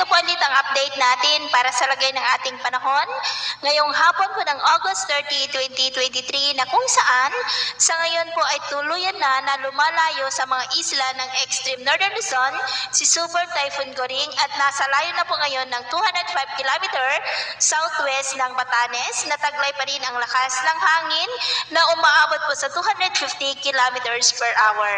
po ulit ang update natin para sa lagay ng ating panahon ngayong hapon po ng August 30, 2023 na kung saan sa ngayon po ay tuluyan na lumalayo sa mga isla ng extreme northern Luzon si Super Typhoon Goring at nasa layo na po ngayon ng 205 km southwest ng Batanes na taglay pa rin ang lakas ng hangin na umaabot po sa 250 km per hour.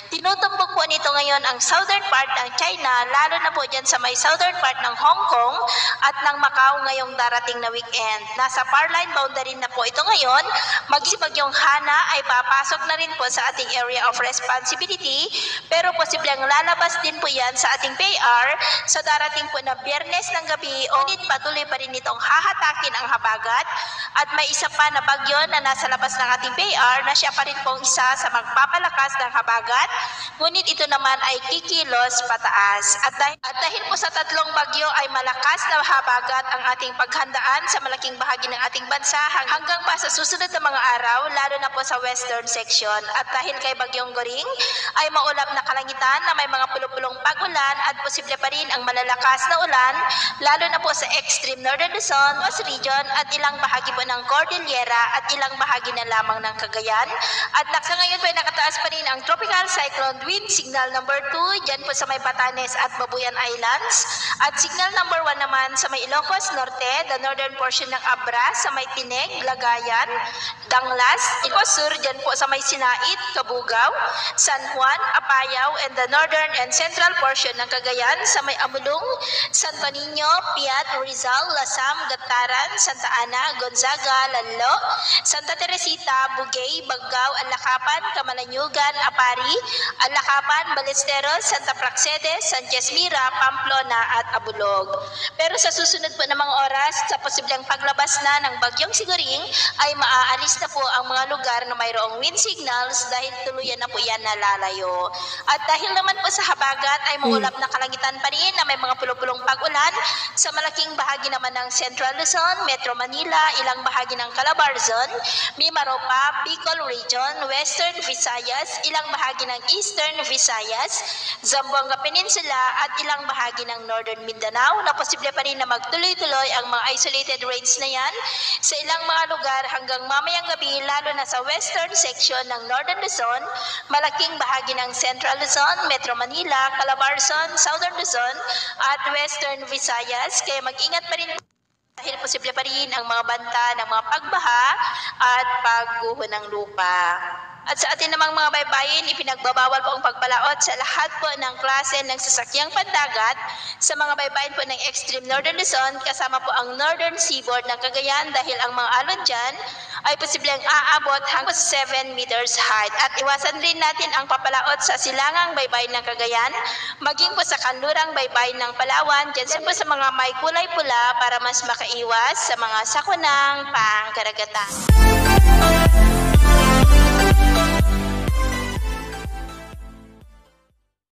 Tinutumbok po nito ngayon ang southern part ng China, lalo na po dyan sa may southern part ng Hong Kong at ng Macau ngayong darating na weekend. Nasa farline boundary na po ito ngayon, magsibagyong Hana ay papasok na rin po sa ating area of responsibility, pero posibleng lalabas din po yan sa ating PAR sa darating po na Biyernes ng gabi, ngunit patuloy pa rin itong hahatakin ang habagat at may isa pa na bagyo na nasa labas ng ating PAR na siya pa rin pong isa sa magpapalakas ng habagat, ngunit ito naman ay kikilos pataas. At dahil po sa tatlong bagyo ay malakas na habagat ang ating paghandaan sa malaking bahagi ng ating bansa hanggang pa sa susunod na mga araw, lalo na po sa western section. At dahil kay Bagyong Goring ay maulap na kalangitan na may mga pulupulong pag-ulan at posible pa rin ang malalakas na ulan, lalo na po sa extreme northern Luzon, Coast Region at ilang bahagi po ng Cordillera at ilang bahagi na lamang ng Cagayan. At sa ngayon po ay nakataas pa rin ang tropical cyclone wind signal number 2 dyan po sa may Batanes at Babuyan Islands, at signal number 1 naman sa may Ilocos Norte, the northern portion ng Abra, sa may Tineg, Lagayan, Danglas, Ilocos Sur, dyan po sa may Sinait, Cabugao, San Juan, Apayao, and the northern and central portion ng Cagayan, sa may Amulong, Santo Niño, Piat, Rizal, Lasam, Gataran, Santa Ana, Gonzaga, Lanlo, Santa Teresita, Bugay, Baggao, Alakapan, Camalanyugan, Apari, Alakapan, Balesteros, Santa Praxedes, Sanchez Mira, Pamplona at Abulog. Pero sa susunod po na mga oras, sa posibleng paglabas na ng Bagyong Goring ay maaalis na po ang mga lugar na mayroong wind signals dahil tuluyan na po yan nalalayo. At dahil naman po sa habagat ay maulap na kalangitan pa rin na may mga pulupulong pag-ulan sa malaking bahagi naman ng Central Luzon, Metro Manila, ilang bahagi ng Calabarzon, Mimaropa, Bicol Region, Western Visayas, ilang bahagi ng Eastern Visayas, Zamboanga Peninsula at ilang bahagi ng Northern Mindanao na posible pa rin na magtuloy-tuloy ang mga isolated rains na yan sa ilang mga lugar hanggang mamayang gabi, lalo na sa western section ng Northern Luzon, malaking bahagi ng Central Luzon, Metro Manila, Calabarzon, Southern Luzon at Western Visayas. Kaya mag-ingat pa rin dahil posible pa rin ang mga banta ng mga pagbaha at pagguho ng lupa. At sa atin namang mga baybayin, ipinagbabawal po ang pagpalaot sa lahat po ng klase ng sasakyang pandagat sa mga baybayin po ng extreme northern Luzon, kasama po ang northern seaboard ng Cagayan dahil ang mga alon dyan ay posibleng aabot hanggang 7 meters height. At iwasan rin natin ang papalaot sa silangang baybayin ng Cagayan, maging po sa kanlurang baybayin ng Palawan, dyan po sa mga may kulay pula para mas makaiwas sa mga sakunang pangkaragatan.